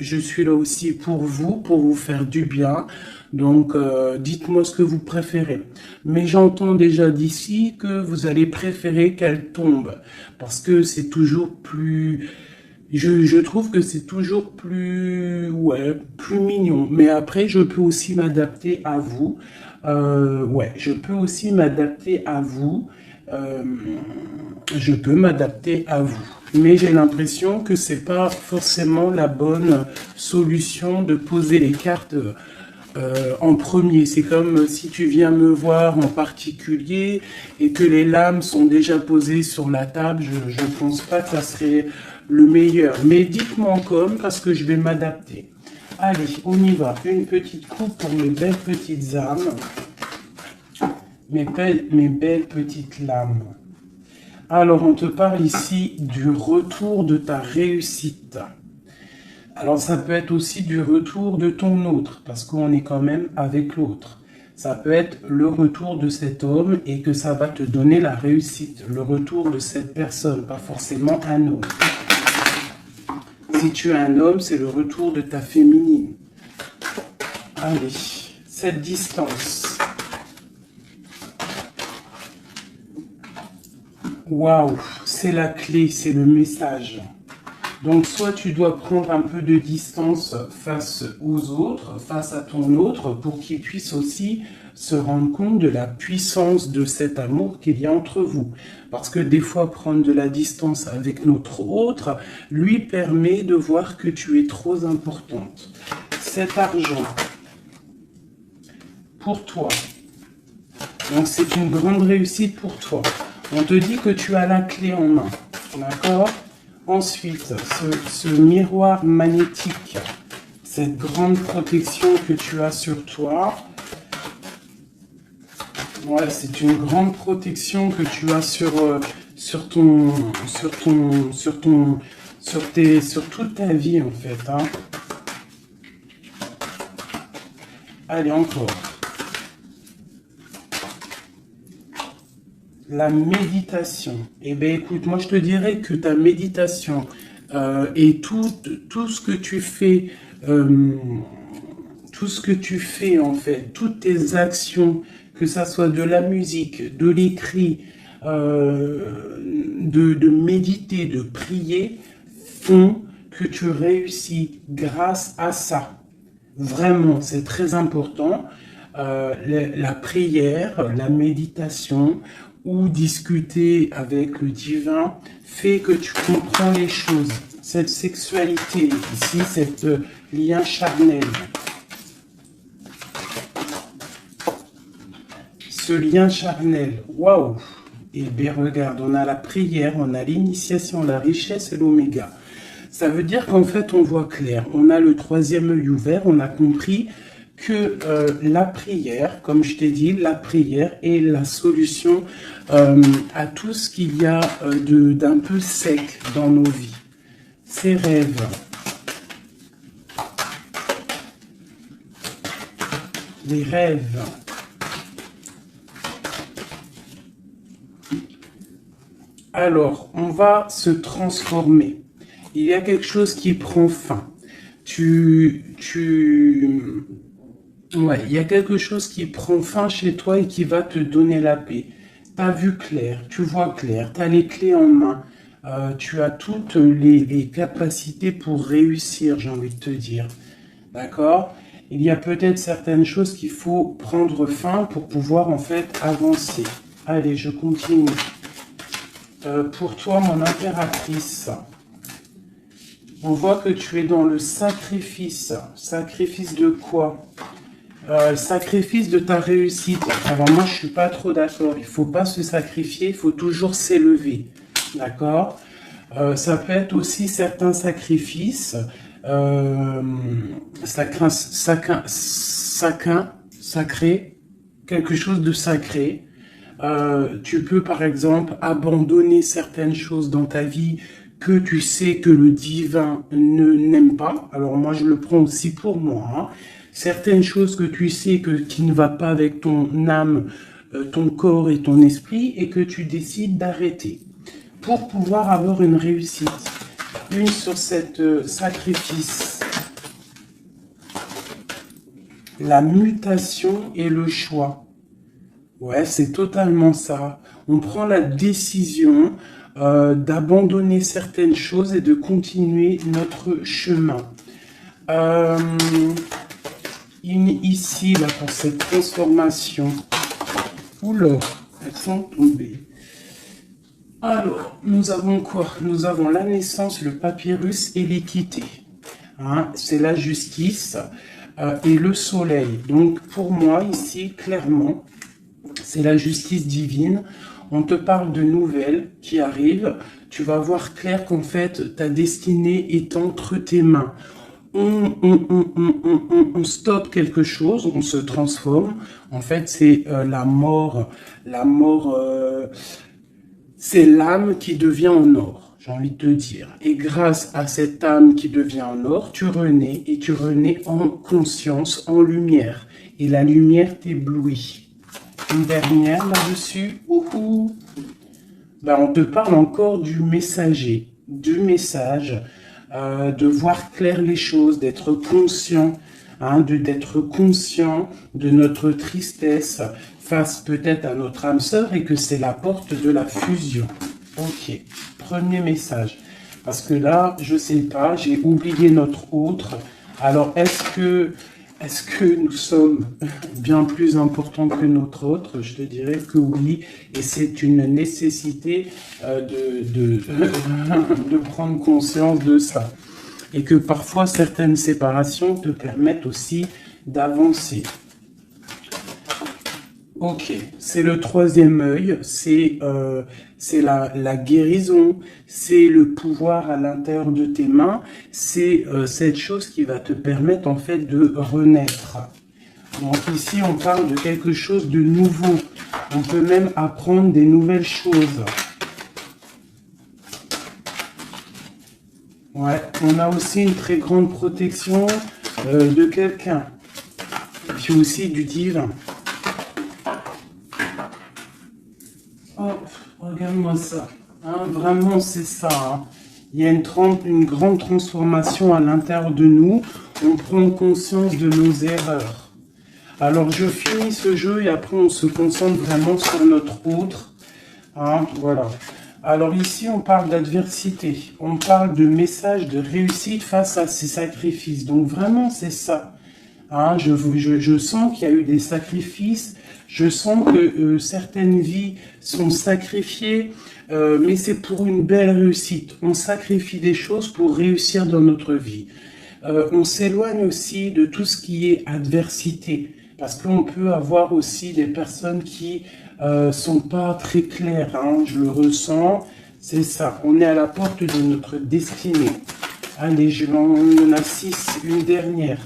je suis là aussi pour vous faire du bien. Donc, dites-moi ce que vous préférez. Mais j'entends déjà d'ici que vous allez préférer qu'elle tombe. Parce que c'est toujours plus... je trouve que c'est toujours plus... Ouais, plus mignon. Mais après, je peux aussi m'adapter à vous. Ouais, je peux aussi m'adapter à vous. Euh, je peux m'adapter à vous. Mais j'ai l'impression que c'est pas forcément la bonne solution de poser les cartes en premier. C'est comme si tu viens me voir en particulier et que les lames sont déjà posées sur la table. Je ne pense pas que ça serait le meilleur. Mais dites-moi comme parce que je vais m'adapter. Allez, on y va. Une petite coupe pour mes belles petites âmes. Mes belles petites lames. Alors, on te parle ici du retour de ta réussite. Alors, ça peut être aussi du retour de ton autre, parce qu'on est quand même avec l'autre. Ça peut être le retour de cet homme et que ça va te donner la réussite. Le retour de cette personne, pas forcément un homme. Si tu es un homme, c'est le retour de ta féminine. Allez, cette distance. Waouh, c'est la clé, c'est le message. Donc, soit tu dois prendre un peu de distance face aux autres, face à ton autre, pour qu'il puisse aussi se rendre compte de la puissance de cet amour qu'il y a entre vous. Parce que des fois, prendre de la distance avec notre autre lui permet de voir que tu es trop importante. Cet argent, pour toi, donc c'est une grande réussite pour toi. On te dit que tu as la clé en main, d'accord? Ensuite, ce miroir magnétique, cette grande protection que tu as sur toi, ouais, c'est une grande protection que tu as sur toute ta vie en fait. Hein. Allez, encore. La méditation. Eh bien, écoute, moi je te dirais que ta méditation et tout ce que tu fais, en fait, toutes tes actions, que ça soit de la musique, de l'écrit, de méditer, de prier, font que tu réussis grâce à ça. Vraiment, c'est très important. La prière, la méditation ou discuter avec le divin fait que tu comprends les choses. Cette sexualité ici, cet lien charnel. Ce lien charnel, waouh! Et bien regarde, on a la prière, on a l'initiation, la richesse et l'oméga. Ça veut dire qu'en fait, on voit clair. On a le troisième œil ouvert, on a compris que la prière, comme je t'ai dit, la prière est la solution à tout ce qu'il y a d'un peu sec dans nos vies. Ces rêves. Les rêves. Alors, on va se transformer. Il y a quelque chose qui prend fin. Ouais, il y a quelque chose qui prend fin chez toi et qui va te donner la paix. Tu as vu clair, tu vois clair, tu as les clés en main. Tu as toutes les capacités pour réussir, j'ai envie de te dire. D'accord? Il y a peut-être certaines choses qu'il faut prendre fin pour pouvoir en fait avancer. Allez, je continue. Pour toi, mon impératrice, on voit que tu es dans le sacrifice. Sacrifice de quoi? Sacrifice de ta réussite. Alors moi, je ne suis pas trop d'accord. Il ne faut pas se sacrifier, il faut toujours s'élever. D'accord? Ça peut être aussi certains sacrifices. Sacré, quelque chose de sacré. Tu peux par exemple abandonner certaines choses dans ta vie que tu sais que le divin n'aime pas. Alors moi je le prends aussi pour moi. Hein. Certaines choses que tu sais qui ne va pas avec ton âme, ton corps et ton esprit et que tu décides d'arrêter pour pouvoir avoir une réussite. Une sur cette sacrifice. la mutation et le choix. Ouais, c'est totalement ça. On prend la décision d'abandonner certaines choses et de continuer notre chemin. Ici, là, pour cette transformation. Oula, elles sont tombées. Alors, nous avons quoi? Nous avons la naissance, le papyrus et l'équité. Hein, c'est la justice et le soleil. Donc, pour moi, ici, clairement, c'est la justice divine. On te parle de nouvelles qui arrivent. Tu vas voir clair qu'en fait, ta destinée est entre tes mains. On stoppe quelque chose, on se transforme. En fait, c'est la mort. La mort, c'est l'âme qui devient en or, j'ai envie de te dire. Et grâce à cette âme qui devient en or, tu renais et tu renais en conscience, en lumière. Et la lumière t'éblouit. Une dernière là-dessus. Ben, on te parle encore du messager, du message. De voir clair les choses, d'être conscient, hein, d'être conscient de notre tristesse face peut-être à notre âme sœur et que c'est la porte de la fusion. Ok, premier message. Parce que là, je sais pas, j'ai oublié notre autre. Alors, est-ce que nous sommes bien plus importants que notre autre? Je te dirais que oui, et c'est une nécessité de prendre conscience de ça. Et que parfois, certaines séparations te permettent aussi d'avancer. Ok, c'est le troisième œil, c'est la guérison, c'est le pouvoir à l'intérieur de tes mains, c'est cette chose qui va te permettre en fait de renaître. Donc ici on parle de quelque chose de nouveau, on peut même apprendre des nouvelles choses. Ouais, on a aussi une très grande protection de quelqu'un, puis aussi du divin. Oh, regarde-moi ça. Hein, vraiment, c'est ça. Hein. Il y a une grande transformation à l'intérieur de nous. On prend conscience de nos erreurs. Alors, je finis ce jeu et après, on se concentre vraiment sur notre autre. Hein, voilà. Alors ici, on parle d'adversité. On parle de message de réussite face à ces sacrifices. Donc, vraiment, c'est ça. Hein, je sens qu'il y a eu des sacrifices. Je sens que certaines vies sont sacrifiées, mais c'est pour une belle réussite. On sacrifie des choses pour réussir dans notre vie. On s'éloigne aussi de tout ce qui est adversité, parce qu'on peut avoir aussi des personnes qui sont pas très claires. Hein, je le ressens, c'est ça. On est à la porte de notre destinée. Allez, on en a 6, une dernière.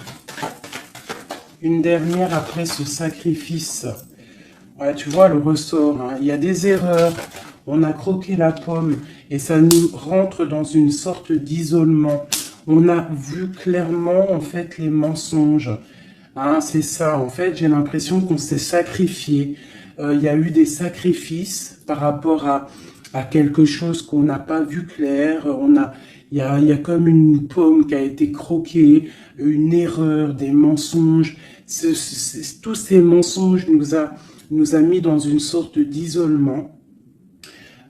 Une dernière après ce sacrifice. Ouais, tu vois le ressort, hein. Il y a des erreurs, on a croqué la pomme et ça nous rentre dans une sorte d'isolement. On a vu clairement en fait les mensonges. Hein, c'est ça, en fait j'ai l'impression qu'on s'est sacrifié. Il y a eu des sacrifices par rapport à quelque chose qu'on n'a pas vu clair. Il y a comme une pomme qui a été croquée, une erreur, des mensonges. Tous ces mensonges nous a mis dans une sorte d'isolement.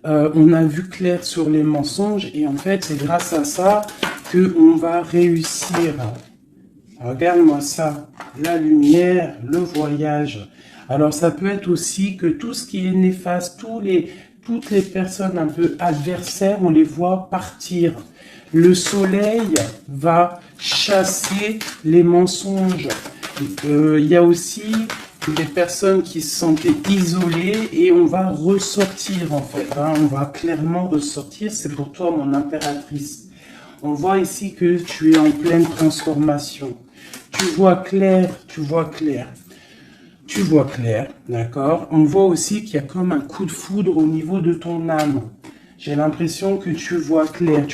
On a vu clair sur les mensonges et en fait, c'est grâce à ça qu'on va réussir. Regarde-moi ça, la lumière, le voyage. Alors, ça peut être aussi que tout ce qui est néfaste, toutes les personnes un peu adversaires, on les voit partir. Le soleil va chasser les mensonges. Il y a aussi des personnes qui se sentaient isolées et on va ressortir en fait. Hein, on va clairement ressortir. C'est pour toi mon impératrice. On voit ici que tu es en pleine transformation. Tu vois clair, tu vois clair. Tu vois clair, d'accord? On voit aussi qu'il y a comme un coup de foudre au niveau de ton âme. J'ai l'impression que tu vois clair,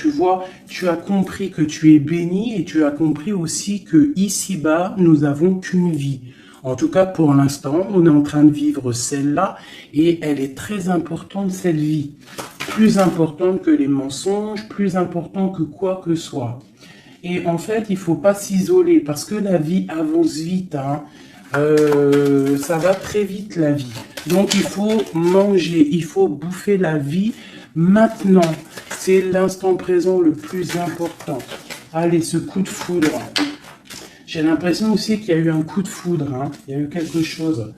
tu as compris que tu es béni et tu as compris aussi que ici-bas, nous n'avons qu'une vie. En tout cas, pour l'instant, on est en train de vivre celle-là et elle est très importante, cette vie. Plus importante que les mensonges, plus importante que quoi que soit. Et en fait, il faut pas s'isoler parce que la vie avance vite, hein. Ça va très vite la vie. Donc il faut manger, il faut bouffer la vie maintenant. C'est l'instant présent le plus important. Allez, ce coup de foudre. J'ai l'impression aussi qu'il y a eu un coup de foudre, hein. Il y a eu quelque chose.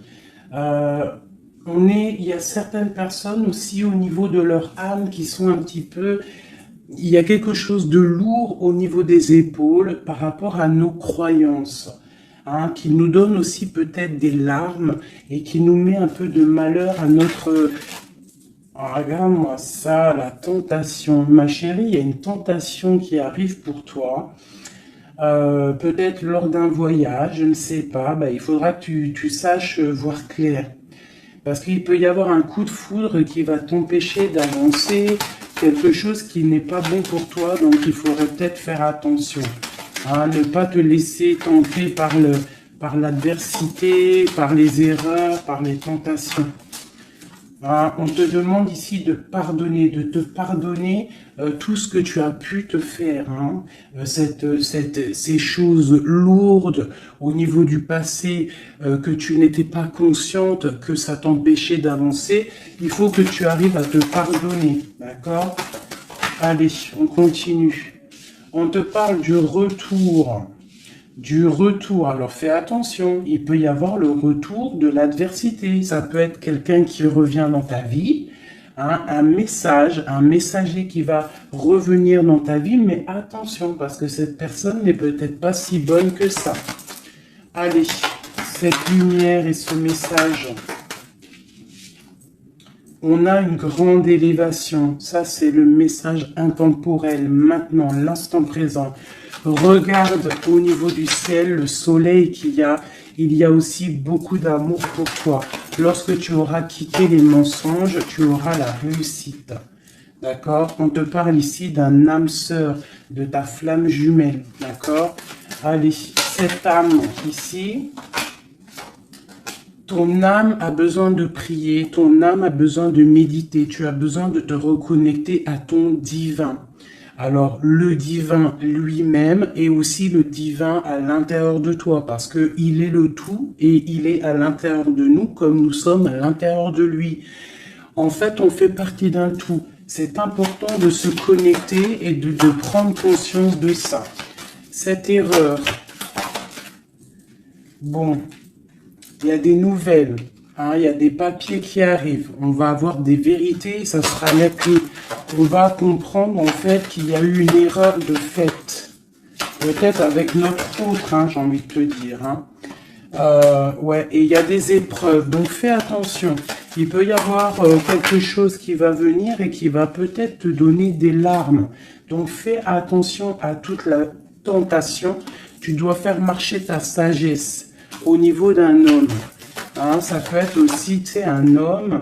Il y a certaines personnes aussi au niveau de leur âme qui sont un petit peu... Il y a quelque chose de lourd au niveau des épaules par rapport à nos croyances, hein, qui nous donne aussi peut-être des larmes et qui nous met un peu de malheur à notre... Oh, regarde-moi ça, la tentation. Ma chérie, il y a une tentation qui arrive pour toi. Peut-être lors d'un voyage, je ne sais pas. Ben, il faudra que tu saches voir clair. Parce qu'il peut y avoir un coup de foudre qui va t'empêcher d'avancer, quelque chose qui n'est pas bon pour toi, donc il faudrait peut-être faire attention. Hein, ne pas te laisser tenter par l'adversité, par les erreurs, par les tentations. Hein, on te demande ici de te pardonner tout ce que tu as pu te faire, hein, ces choses lourdes au niveau du passé que tu n'étais pas consciente, que ça t'empêchait d'avancer. Il faut que tu arrives à te pardonner, d'accord? Allez, on continue. On te parle du retour. Du retour, alors fais attention, il peut y avoir le retour de l'adversité, ça peut être quelqu'un qui revient dans ta vie, hein, un messager qui va revenir dans ta vie, mais attention, parce que cette personne n'est peut-être pas si bonne que ça. Allez, cette lumière et ce message, on a une grande élévation, ça c'est le message intemporel, maintenant, l'instant présent. Regarde au niveau du ciel, le soleil qu'il y a. Il y a aussi beaucoup d'amour pour toi. Lorsque tu auras quitté les mensonges, tu auras la réussite. D'accord? On te parle ici d'un âme sœur, de ta flamme jumelle. D'accord? Allez, cette âme ici, ton âme a besoin de prier, ton âme a besoin de méditer. Tu as besoin de te reconnecter à ton divin. Alors, le divin lui-même et aussi le divin à l'intérieur de toi, parce que il est le tout et il est à l'intérieur de nous comme nous sommes à l'intérieur de lui. En fait, on fait partie d'un tout. C'est important de se connecter et de prendre conscience de ça. Cette erreur, bon, il y a des nouvelles. Hein, il y a des papiers qui arrivent, on va avoir des vérités, ça sera la clé. On va comprendre en fait qu'il y a eu une erreur de fait. Peut-être avec notre autre, hein, j'ai envie de te dire. Hein. Ouais, et il y a des épreuves, donc fais attention. Il peut y avoir quelque chose qui va venir et qui va peut-être te donner des larmes. Donc fais attention à toute la tentation. Tu dois faire marcher ta sagesse au niveau d'un homme. Hein, ça peut être aussi, tu sais, un homme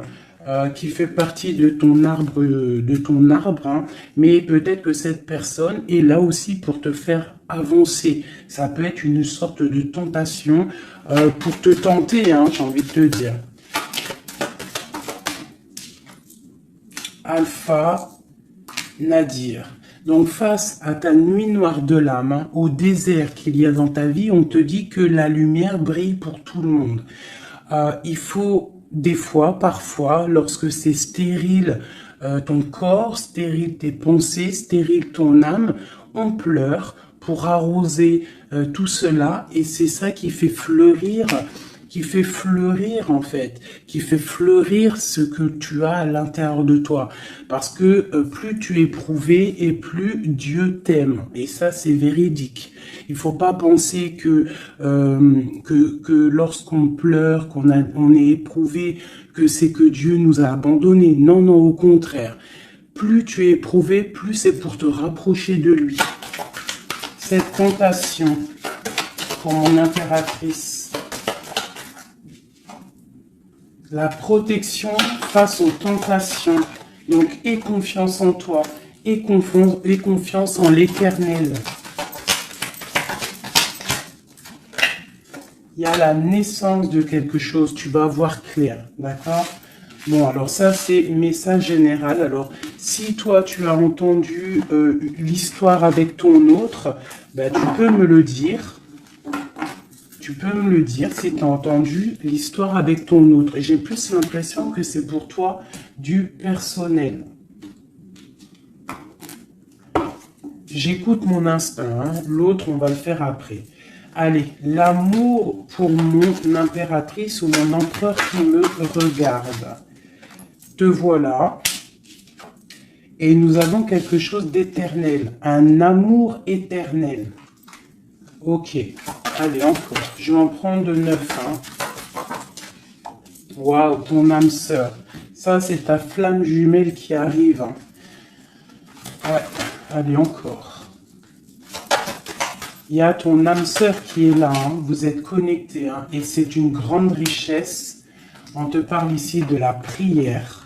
qui fait partie de ton arbre, hein, mais peut-être que cette personne est là aussi pour te faire avancer. Ça peut être une sorte de tentation pour te tenter, hein, j'ai envie de te dire. Alpha Nadir. Donc face à ta nuit noire de l'âme, hein, au désert qu'il y a dans ta vie, on te dit que la lumière brille pour tout le monde. Il faut des fois, parfois, lorsque c'est stérile ton corps, stérile tes pensées, stérile ton âme, on pleure pour arroser tout cela et c'est ça qui fait fleurir en fait, qui fait fleurir ce que tu as à l'intérieur de toi. Parce que plus tu es prouvé et plus Dieu t'aime. Et ça, c'est véridique. Il faut pas penser que lorsqu'on pleure, on est éprouvé, que c'est que Dieu nous a abandonnés. Non, non, au contraire. Plus tu es éprouvé, plus c'est pour te rapprocher de lui. Cette tentation pour mon impératrice. La protection face aux tentations. Donc, aie confiance en toi. Aie confiance en l'Éternel. Il y a la naissance de quelque chose. Tu vas voir clair. D'accord? Bon, alors ça, c'est message général. Alors, Si toi, tu as entendu l'histoire avec ton autre, ben, tu peux me le dire. Tu peux me le dire si tu as entendu l'histoire avec ton autre. Et j'ai plus l'impression que c'est pour toi du personnel. J'écoute mon instinct, hein. L'autre, on va le faire après. Allez, l'amour pour mon impératrice ou mon empereur qui me regarde. Te voilà. Et nous avons quelque chose d'éternel, un amour éternel. Ok, allez, encore. Je vais en prendre de 9. Hein. Waouh, ton âme sœur. Ça, c'est ta flamme jumelle qui arrive. Hein. Ouais, allez, encore. Il y a ton âme sœur qui est là. Hein. Vous êtes connectés. Hein. Et c'est une grande richesse. On te parle ici de la prière.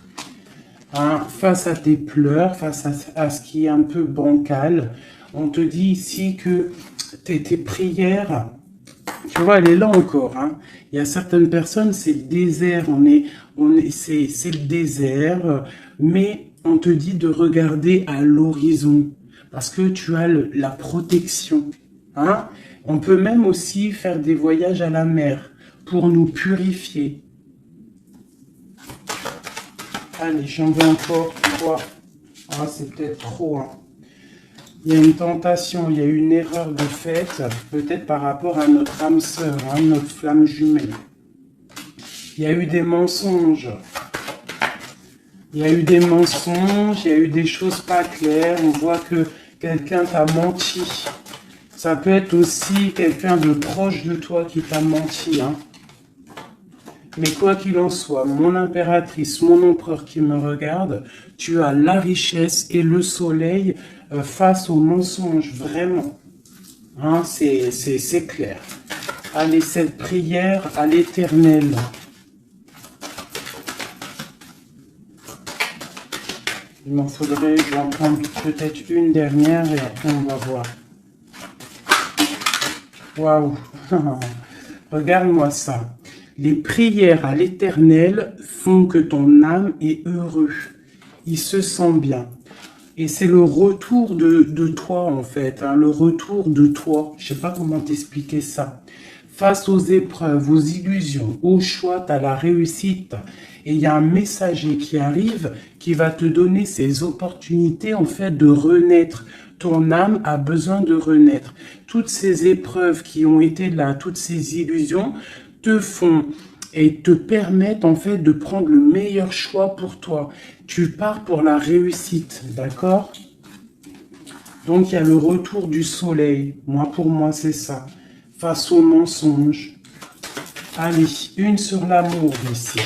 Hein, face à tes pleurs, face à ce qui est un peu bancal, on te dit ici que tes prières, tu vois, elle est là encore. Hein. Il y a certaines personnes, c'est le désert, c'est le désert, mais on te dit de regarder à l'horizon, parce que tu as la protection. Hein. On peut même aussi faire des voyages à la mer pour nous purifier. Allez, j'en veux encore 3. Ah, c'est peut-être trop. Hein. Il y a une tentation, il y a une erreur de fait, peut-être par rapport à notre âme sœur, hein, notre flamme jumelle. Il y a eu des mensonges. Il y a eu des mensonges, il y a eu des choses pas claires. On voit que quelqu'un t'a menti. Ça peut être aussi quelqu'un de proche de toi qui t'a menti. Hein. Mais quoi qu'il en soit, mon impératrice, mon empereur qui me regarde, tu as la richesse et le soleil face aux mensonges, vraiment. Hein, c'est clair. Allez, cette prière à l'Éternel. Il m'en faudrait, je vais en prendre peut-être une dernière et après on va voir. Waouh. Regarde-moi ça. Les prières à l'Éternel font que ton âme est heureux. Il se sent bien. Et c'est le retour de toi, en fait. Hein, le retour de toi. Je ne sais pas comment t'expliquer ça. Face aux épreuves, aux illusions, au choix, tu as la réussite. Et il y a un messager qui arrive qui va te donner ces opportunités, en fait, de renaître. Ton âme a besoin de renaître. Toutes ces épreuves qui ont été là, toutes ces illusions, te font et te permettent en fait de prendre le meilleur choix pour toi. Tu pars pour la réussite, d'accord? Donc il y a le retour du soleil. Pour moi c'est ça. Face aux mensonges. Allez, une sur l'amour ici.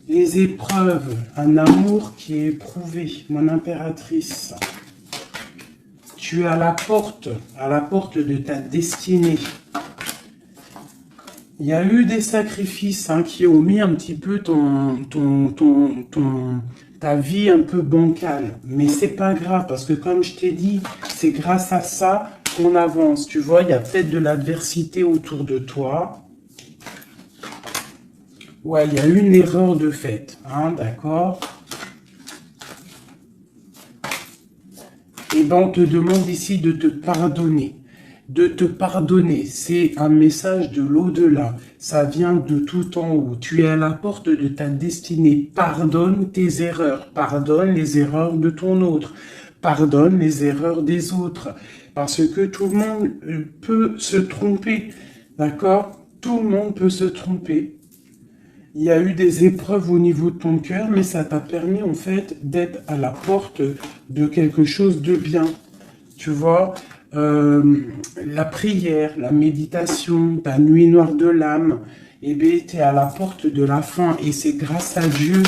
Les épreuves, un amour qui est éprouvé, mon impératrice. Tu es à la porte de ta destinée. Il y a eu des sacrifices qui ont mis un petit peu ta vie un peu bancale. Mais c'est pas grave, parce que comme je t'ai dit, c'est grâce à ça qu'on avance. Tu vois, il y a peut-être de l'adversité autour de toi. Ouais, il y a eu une erreur de fait, d'accord? Et ben on te demande ici de te pardonner. De te pardonner, c'est un message de l'au-delà. Ça vient de tout en haut. Tu es à la porte de ta destinée. Pardonne tes erreurs. Pardonne les erreurs de ton autre. Pardonne les erreurs des autres. Parce que tout le monde peut se tromper. D'accord? Tout le monde peut se tromper. Il y a eu des épreuves au niveau de ton cœur, mais ça t'a permis en fait d'être à la porte de quelque chose de bien. Tu vois, la prière, la méditation, ta nuit noire de l'âme, eh bien, tu es à la porte de la fin. Et c'est grâce à Dieu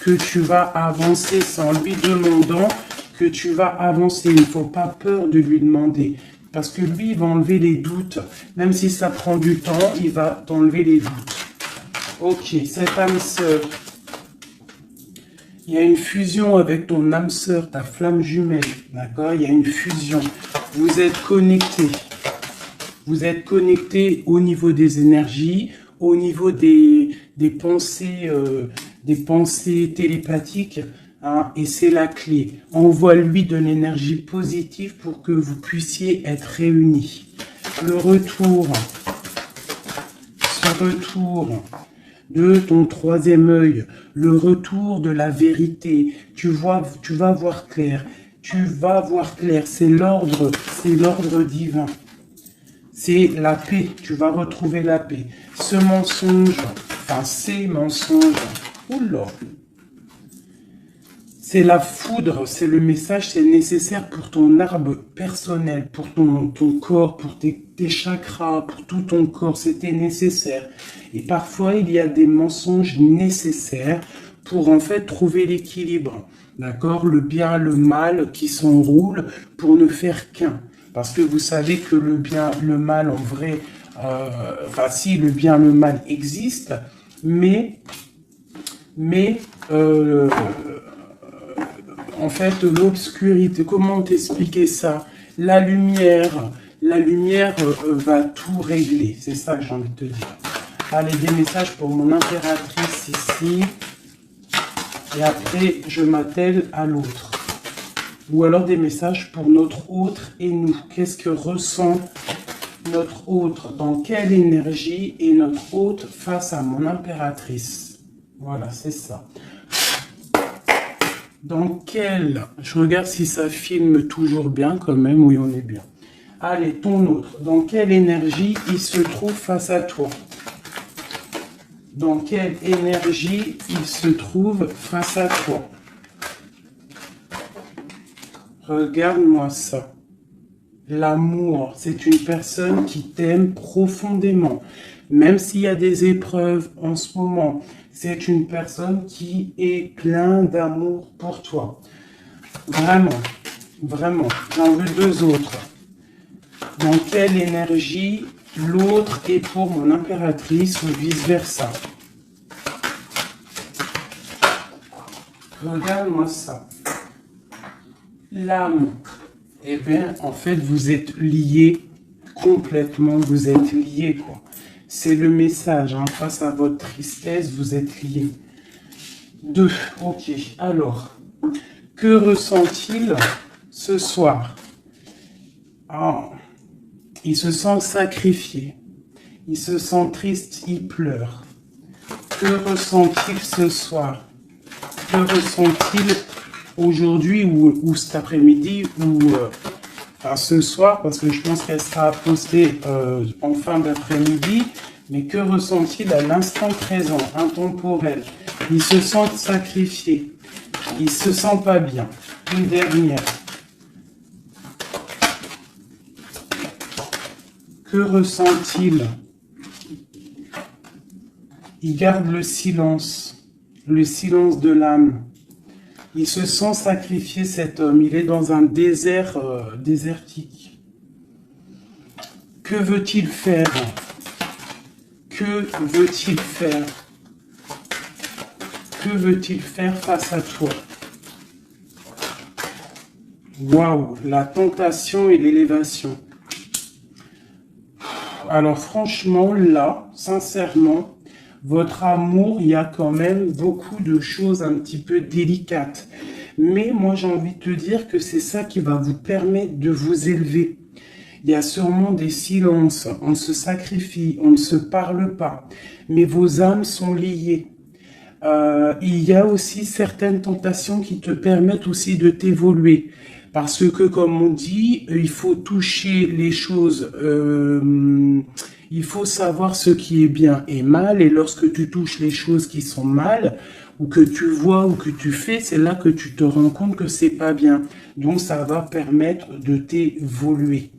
que tu vas avancer, sans lui demandant que tu vas avancer. Il ne faut pas peur de lui demander. Parce que lui, il va enlever les doutes. Même si ça prend du temps, il va t'enlever les doutes. Ok, cette âme sœur, il y a une fusion avec ton âme sœur, ta flamme jumelle, d'accord? Il y a une fusion. Vous êtes connectés. Vous êtes connectés au niveau des énergies, au niveau des des pensées télépathiques, hein, et c'est la clé. Envoie-lui de l'énergie positive pour que vous puissiez être réunis. Le retour de ton troisième œil, le retour de la vérité. Tu vas voir clair. Tu vas voir clair. C'est l'ordre divin. C'est la paix. Tu vas retrouver la paix. Ce mensonge, enfin ces mensonges, oula, c'est la foudre, c'est le message, c'est nécessaire pour ton arbre personnel, pour ton corps, pour tes chakras, pour tout ton corps, c'était nécessaire. Et parfois, il y a des mensonges nécessaires pour en fait trouver l'équilibre. D'accord? Le bien, le mal qui s'enroulent pour ne faire qu'un. Parce que vous savez que le bien, le mal en vrai, enfin si le bien, le mal existe, mais en fait, l'obscurité, comment t'expliquer ça? La lumière va tout régler. C'est ça que j'ai envie de te dire. Allez, des messages pour mon impératrice ici. Et après, je m'attelle à l'autre. Ou alors des messages pour notre autre et nous. Qu'est-ce que ressent notre autre? Dans quelle énergie est notre autre face à mon impératrice? Voilà, c'est ça. Dans quel... Je regarde si ça filme toujours bien quand même. Oui, on est bien. Allez, ton autre. Dans quelle énergie il se trouve face à toi? Dans quelle énergie il se trouve face à toi? Regarde-moi ça. L'amour, c'est une personne qui t'aime profondément. Même s'il y a des épreuves en ce moment, c'est une personne qui est pleine d'amour pour toi. Vraiment, vraiment. J'en veux deux autres. Dans quelle énergie l'autre est pour mon impératrice ou vice-versa? Regarde-moi ça. L'âme. Eh bien, en fait, vous êtes liés complètement. Vous êtes liés, quoi. C'est le message. Hein. Face à votre tristesse, vous êtes liés. 2. Ok. Alors, que ressent-il ce soir? Ah, il se sent sacrifié. Il se sent triste. Il pleure. Que ressent-il ce soir? Que ressent-il aujourd'hui ou cet après-midi ou enfin, ce soir, parce que je pense qu'elle sera postée en fin d'après-midi, mais que ressent-il à l'instant présent, intemporel? Il se sent sacrifié, il se sent pas bien. Une dernière. Que ressent-il? Il garde le silence de l'âme. Il se sent sacrifié, cet homme. Il est dans un désert désertique. Que veut-il faire? Que veut-il faire? Que veut-il faire face à toi? Waouh, la tentation et l'élévation. Alors franchement, là, sincèrement, votre amour, il y a quand même beaucoup de choses un petit peu délicates. Mais moi, j'ai envie de te dire que c'est ça qui va vous permettre de vous élever. Il y a sûrement des silences, on se sacrifie, on ne se parle pas, mais vos âmes sont liées. Il y a aussi certaines tentations qui te permettent aussi de t'évoluer. Parce que, comme on dit, il faut toucher les choses, il faut savoir ce qui est bien et mal, et lorsque tu touches les choses qui sont mal, ou que tu vois, ou que tu fais, c'est là que tu te rends compte que c'est pas bien. Donc, ça va permettre de t'évoluer.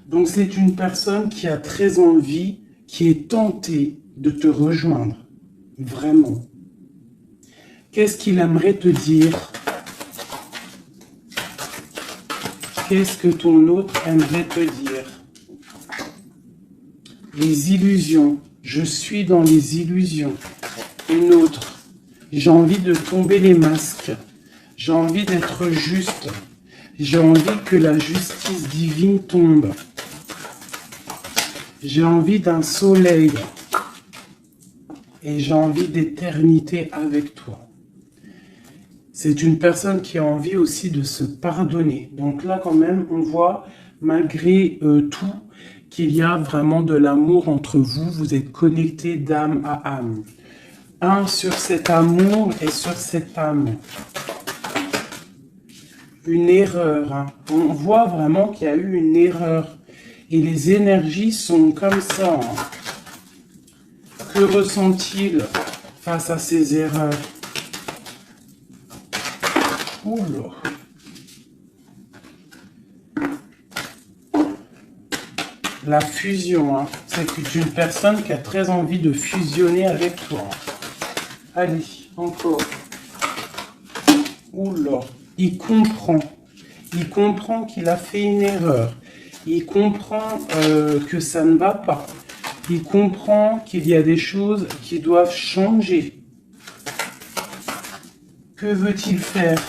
Donc, c'est une personne qui a très envie, qui est tentée de te rejoindre. Vraiment. Qu'est-ce qu'il aimerait te dire? Qu'est-ce que ton autre aimerait te dire? Les illusions. Je suis dans les illusions. Une autre. J'ai envie de tomber les masques. J'ai envie d'être juste. J'ai envie que la justice divine tombe. J'ai envie d'un soleil. et j'ai envie d'éternité avec toi. C'est une personne qui a envie aussi de se pardonner. Donc là, quand même, on voit, malgré tout, qu'il y a vraiment de l'amour entre vous. Vous êtes connectés d'âme à âme. Un sur cet amour et sur cette âme. Une erreur. Hein. On voit vraiment qu'il y a eu une erreur. Et les énergies sont comme ça. Hein. Que ressent-il face à ces erreurs? Oula. La fusion, hein. C'est une personne qui a très envie de fusionner avec toi. Allez, encore. Oula. Il comprend qu'il a fait une erreur. Il comprend que ça ne va pas. Il comprend qu'il y a des choses qui doivent changer. Que veut-il faire?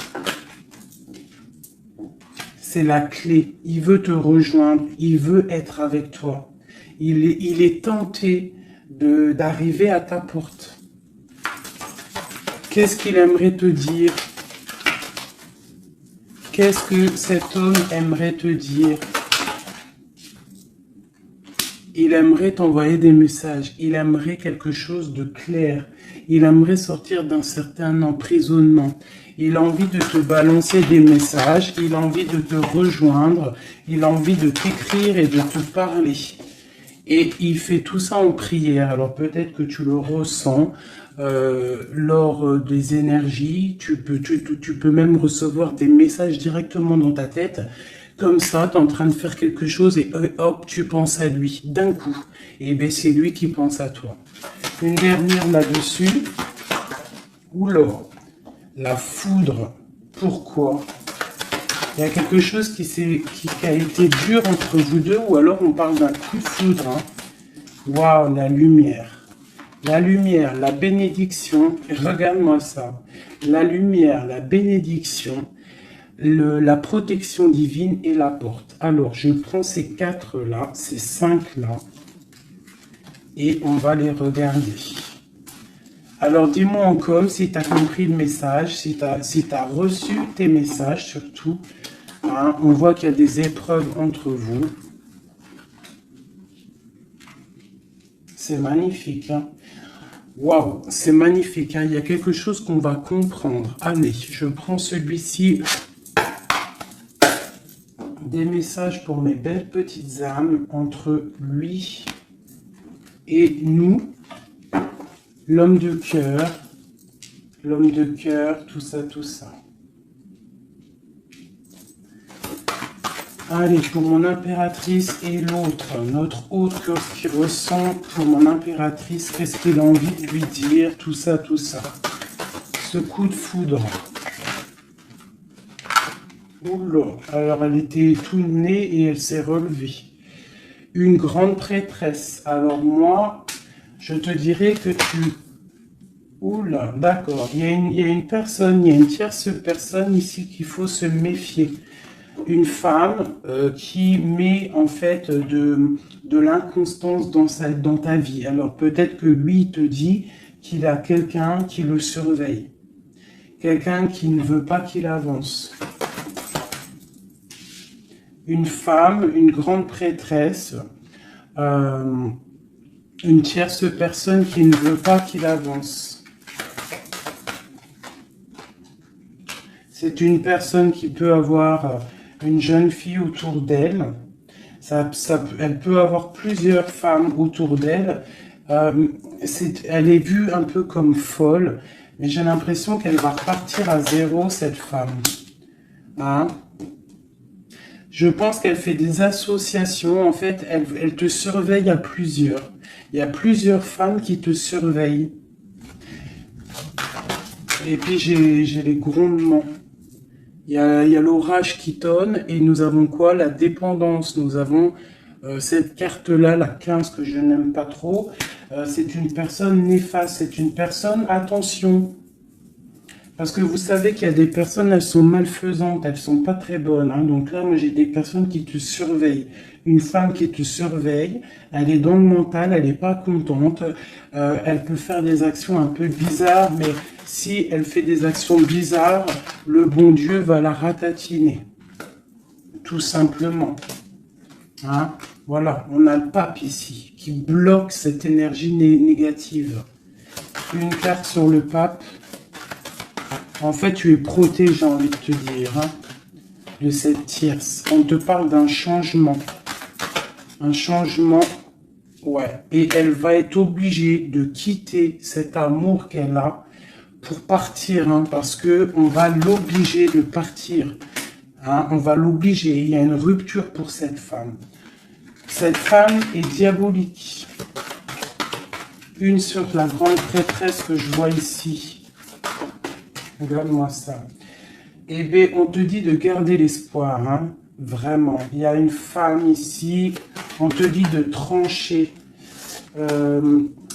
C'est la clé. Il veut te rejoindre. Il veut être avec toi. Il est tenté d'arriver à ta porte. Qu'est-ce qu'il aimerait te dire? Qu'est-ce que cet homme aimerait te dire? Il aimerait t'envoyer des messages. Il aimerait quelque chose de clair. Il aimerait sortir d'un certain emprisonnement. Il a envie de te balancer des messages. Il a envie de te rejoindre. Il a envie de t'écrire et de te parler. Et il fait tout ça en prière. Alors peut-être que tu le ressens lors des énergies. Tu peux même recevoir des messages directement dans ta tête. Comme ça, tu es en train de faire quelque chose et hop, tu penses à lui d'un coup. Et bien, c'est lui qui pense à toi. Une dernière là-dessus. Oula, la foudre. Pourquoi? Il y a quelque chose qui a été dur entre vous deux, ou alors on parle d'un coup de foudre. Hein. Waouh, la lumière. La lumière, la bénédiction. Regarde-moi ça. La lumière, la bénédiction. La protection divine et la porte. Alors, je prends ces 4 là, ces 5 là, et on va les regarder. Alors, dis-moi en com si tu as compris le message, si tu as reçu tes messages surtout. Hein, on voit qu'il y a des épreuves entre vous. C'est magnifique. Hein. Waouh, c'est magnifique. Hein. Il y a quelque chose qu'on va comprendre. Allez, je prends celui-ci. Des messages pour mes belles petites âmes entre lui et nous, l'homme de cœur, tout ça, tout ça. Allez, pour mon impératrice et l'autre, notre autre qui ressent pour mon impératrice, qu'est-ce qu'il a envie de lui dire, tout ça, tout ça. Ce coup de foudre. Oula, alors elle était tout née et elle s'est relevée. Une grande prêtresse. Alors moi, je te dirais que tu... Oula, d'accord. Il y a une personne, il y a une tierce personne ici qu'il faut se méfier. Une femme qui met en fait de l'inconstance dans ta vie. Alors peut-être que lui il te dit qu'il a quelqu'un qui le surveille. Quelqu'un qui ne veut pas qu'il avance. Une femme, une grande prêtresse, une tierce personne qui ne veut pas qu'il avance. C'est une personne qui peut avoir une jeune fille autour d'elle. Elle peut avoir plusieurs femmes autour d'elle. Elle est vue un peu comme folle, mais j'ai l'impression qu'elle va repartir à zéro, cette femme. Hein? Je pense qu'elle fait des associations. En fait, elle te surveille à plusieurs. Il y a plusieurs femmes qui te surveillent. Et puis, j'ai les grondements. Il y a l'orage qui tonne. Et nous avons quoi? La dépendance. Nous avons cette carte-là, la 15, que je n'aime pas trop. C'est une personne néfaste. C'est une personne, attention. Parce que vous savez qu'il y a des personnes, elles sont malfaisantes, elles sont pas très bonnes. Hein. Donc là, moi, j'ai des personnes qui te surveillent. Une femme qui te surveille, elle est dans le mental, elle n'est pas contente. Elle peut faire des actions un peu bizarres, mais si elle fait des actions bizarres, le bon Dieu va la ratatiner. Tout simplement. Hein? Voilà, on a le pape ici, qui bloque cette énergie négative. Une carte sur le pape. En fait, tu es protégé, j'ai envie de te dire, hein, de cette tierce. On te parle d'un changement. Un changement, ouais. Et elle va être obligée de quitter cet amour qu'elle a pour partir, hein, parce que on va l'obliger de partir. Hein, on va l'obliger. Il y a une rupture pour cette femme. Cette femme est diabolique. Une sur la grande prêtresse que je vois ici. Regarde-moi ça. Eh bien, on te dit de garder l'espoir, hein. Vraiment. Il y a une femme ici. On te dit de trancher.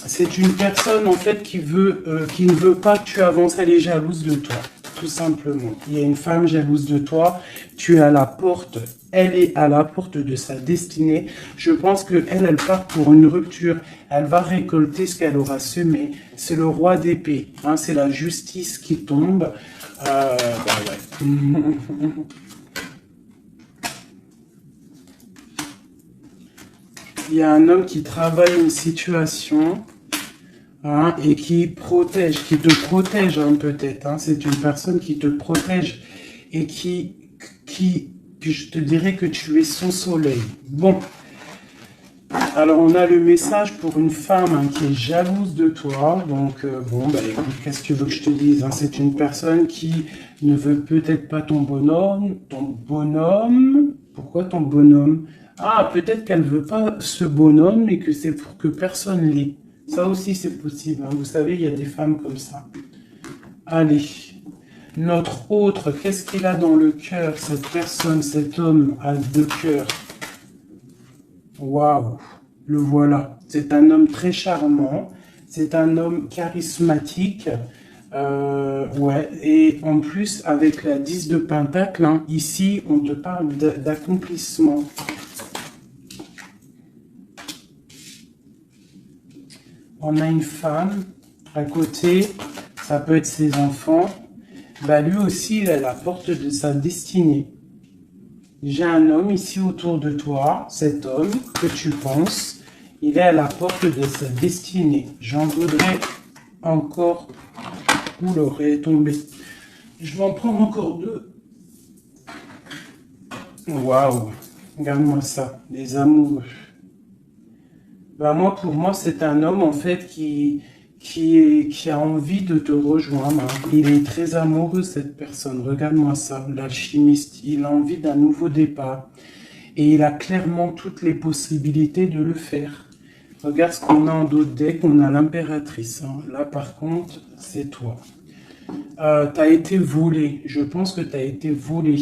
C'est une personne, en fait, qui ne veut pas que tu avances. Elle est jalouse de toi, tout simplement. Il y a une femme jalouse de toi. Tu es à la porte. Elle est à la porte de sa destinée. Je pense qu'elle part pour une rupture. Elle va récolter ce qu'elle aura semé. C'est le roi d'épée. Hein, c'est la justice qui tombe. Bah ouais. Il y a un homme qui travaille une situation, hein, et qui protège, qui te protège, hein, peut-être. Hein. C'est une personne qui te protège et que je te dirais que tu es son soleil. Bon. Alors, on a le message pour une femme, hein, qui est jalouse de toi. Donc, bon, bah, écoute, qu'est-ce que tu veux que je te dise, hein? C'est une personne qui ne veut peut-être pas ton bonhomme. Ton bonhomme? Pourquoi ton bonhomme? Ah, peut-être qu'elle ne veut pas ce bonhomme et que c'est pour que personne l'ait. Ça aussi, c'est possible. Hein. Vous savez, il y a des femmes comme ça. Allez. Notre autre, qu'est-ce qu'il a dans le cœur, cette personne, cet homme a deux cœurs. Waouh, le voilà. C'est un homme très charmant. C'est un homme charismatique. Ouais, et en plus, avec la 10 de Pentacle, hein, ici, on te parle d'accomplissement. On a une femme à côté, ça peut être ses enfants. Bah, lui aussi, il est à la porte de sa destinée. J'ai un homme ici autour de toi, cet homme que tu penses, il est à la porte de sa destinée. J'en voudrais encore. Où l'aurait tombé. Je vais en prendre encore deux. Waouh, regarde-moi ça, les amoureux. Bah moi, pour moi, c'est un homme en fait qui a envie de te rejoindre. Hein. Il est très amoureux, cette personne. Regarde-moi ça, l'alchimiste. Il a envie d'un nouveau départ. Et il a clairement toutes les possibilités de le faire. Regarde ce qu'on a en d'autres decks. On a l'impératrice. Hein. Là, par contre, c'est toi. T'as été volé. Je pense que t'as été volé.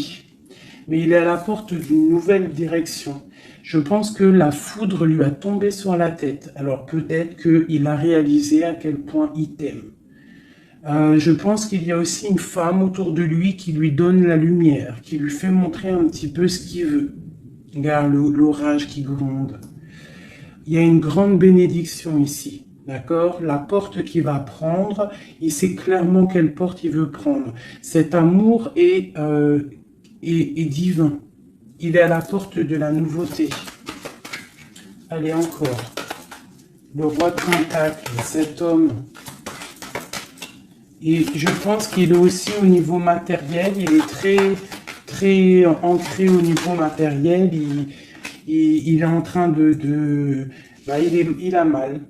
Mais il est à la porte d'une nouvelle direction. Je pense que la foudre lui a tombé sur la tête. Alors peut-être qu'il a réalisé à quel point il t'aime. Je pense qu'il y a aussi une femme autour de lui qui lui donne la lumière, qui lui fait montrer un petit peu ce qu'il veut. Regarde l'orage qui gronde. Il y a une grande bénédiction ici. D'accord? La porte qu'il va prendre, il sait clairement quelle porte il veut prendre. Cet amour est divin. Il est à la porte de la nouveauté. Allez, encore. Le roi de Pentacle, cet homme. Et je pense qu'il est aussi au niveau matériel. Il est très ancré au niveau matériel. Il est en train bah, il a mal.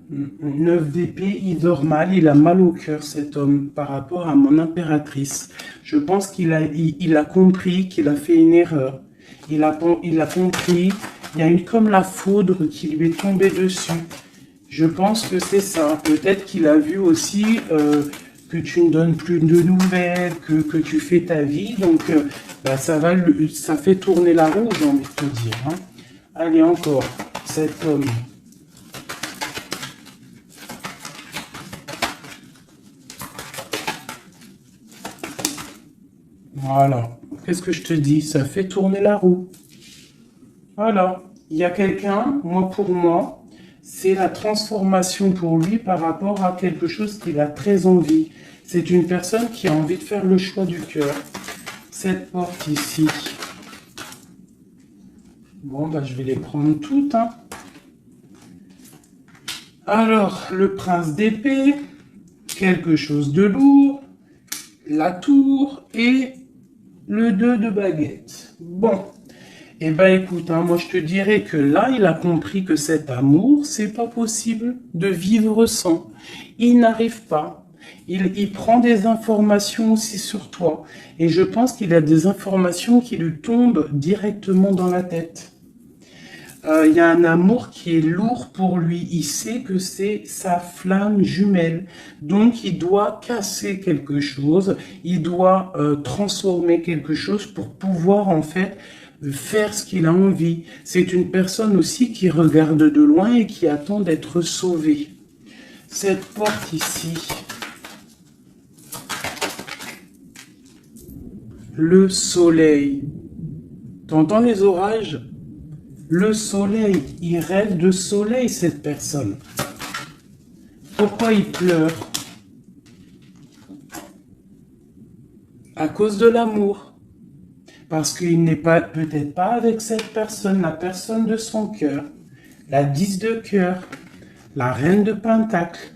9 d'épée, il dort mal. Il a mal au cœur, cet homme, par rapport à mon impératrice. Je pense qu'il a compris qu'il a fait une erreur. Il a compris. Il y a comme la foudre qui lui est tombée dessus. Je pense que c'est ça. Peut-être qu'il a vu aussi que tu ne donnes plus de nouvelles, que tu fais ta vie. Donc, bah, ça fait tourner la roue, j'ai envie de te dire. Hein. Allez, encore, cet homme. Voilà. Qu'est-ce que je te dis? Ça fait tourner la roue. Voilà. Il y a quelqu'un, moi pour moi, c'est la transformation pour lui par rapport à quelque chose qu'il a très envie. C'est une personne qui a envie de faire le choix du cœur. Cette porte ici. Bon, bah, je vais les prendre toutes, hein. Alors, le prince d'épée, quelque chose de lourd, la tour et le 2 de baguette. Bon, eh ben écoute, hein, moi je te dirais que là, il a compris que cet amour, c'est pas possible de vivre sans. Il n'arrive pas. Il prend des informations aussi sur toi. Et je pense qu'il a des informations qui lui tombent directement dans la tête. Il y a un amour qui est lourd pour lui. Il sait que c'est sa flamme jumelle. Donc, il doit casser quelque chose. Il doit transformer quelque chose pour pouvoir, en fait, faire ce qu'il a envie. C'est une personne aussi qui regarde de loin et qui attend d'être sauvée. Cette porte ici. Le soleil. T'entends les orages? Le soleil, il rêve de soleil, cette personne. Pourquoi il pleure? À cause de l'amour. Parce qu'il n'est pas, peut-être pas avec cette personne, la personne de son cœur. La 10 de cœur. La reine de pentacle.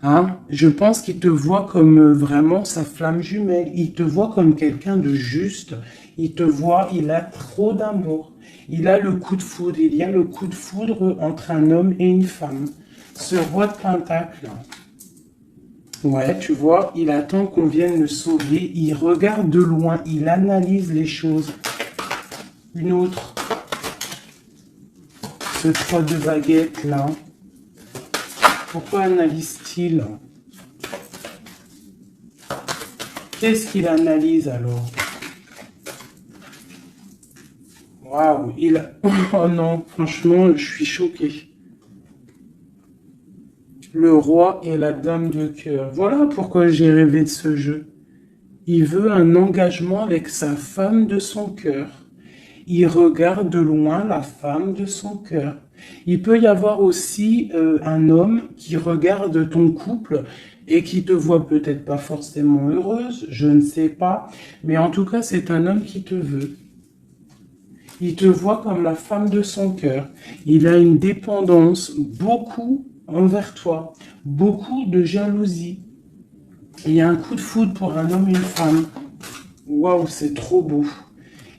Hein? Je pense qu'il te voit comme vraiment sa flamme jumelle. Il te voit comme quelqu'un de juste. Il te voit, il a trop d'amour. Il a le coup de foudre. Il y a le coup de foudre entre un homme et une femme. Ce roi de pentacle. Ouais, tu vois, il attend qu'on vienne le sauver. Il regarde de loin. Il analyse les choses. Une autre. Ce 3 de baguette là. Pourquoi analyse-t-il? Qu'est-ce qu'il analyse alors? Waouh, il a... Oh non, franchement, je suis choqué. Le roi et la dame de cœur. Voilà pourquoi j'ai rêvé de ce jeu. Il veut un engagement avec sa femme de son cœur. Il regarde de loin la femme de son cœur. Il peut y avoir aussi un homme qui regarde ton couple et qui te voit peut-être pas forcément heureuse, je ne sais pas, mais en tout cas c'est un homme qui te veut. Il te voit comme la femme de son cœur. Il a une dépendance beaucoup envers toi, beaucoup de jalousie. Il y a un coup de foudre pour un homme et une femme. Waouh, c'est trop beau.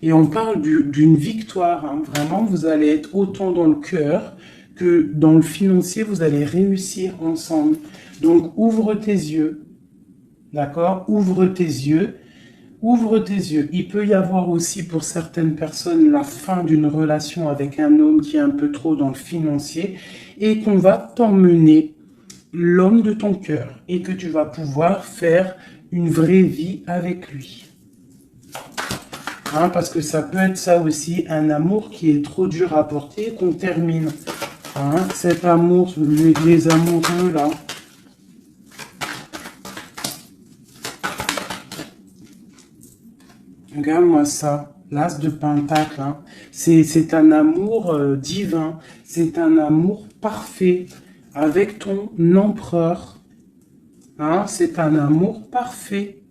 Et on parle d'une victoire. Hein. Vraiment, vous allez être autant dans le cœur que dans le financier. Vous allez réussir ensemble. Donc, ouvre tes yeux. D'accord? Ouvre tes yeux. Ouvre tes yeux. Il peut y avoir aussi pour certaines personnes la fin d'une relation avec un homme qui est un peu trop dans le financier et qu'on va t'emmener l'homme de ton cœur et que tu vas pouvoir faire une vraie vie avec lui. Hein, parce que ça peut être ça aussi, un amour qui est trop dur à porter et qu'on termine. Hein, cet amour, les amoureux là. Regarde-moi ça, l'as de pentacle. Hein. C'est un amour divin, c'est un amour parfait avec ton empereur. Hein, c'est un amour parfait.